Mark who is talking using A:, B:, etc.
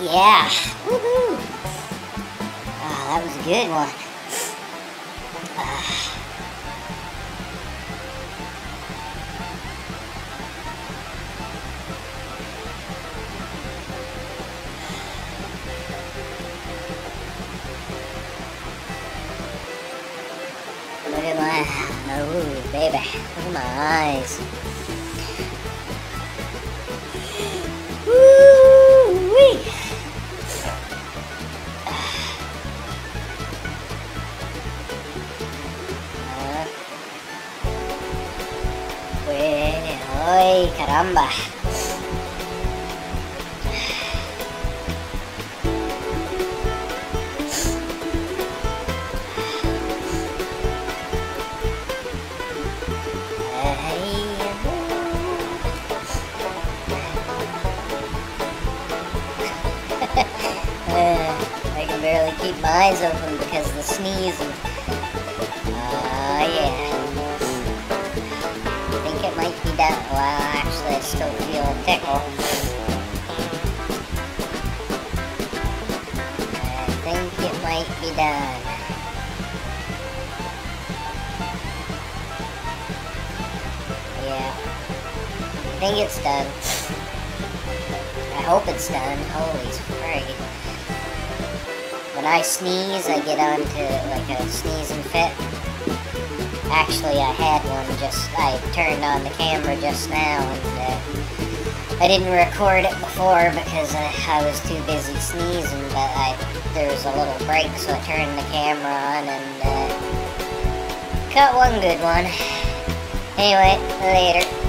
A: Yeah. Woohoo! Ah, that was a good one. Look at my, oh baby, look at my eyes. Woo-wee. Ay, caramba. I can barely keep my eyes open because of the sneezing. Yeah. I think it might be done. Well, actually, I still feel a tickle. I think it might be done. Yeah. I think it's done. I hope it's done. Holy frig. When I sneeze, I get onto like a sneezing fit. Actually, I had one I turned on the camera just now, and I didn't record it before because I was too busy sneezing, but there was a little break, so I turned the camera on and caught one good one. Anyway, later.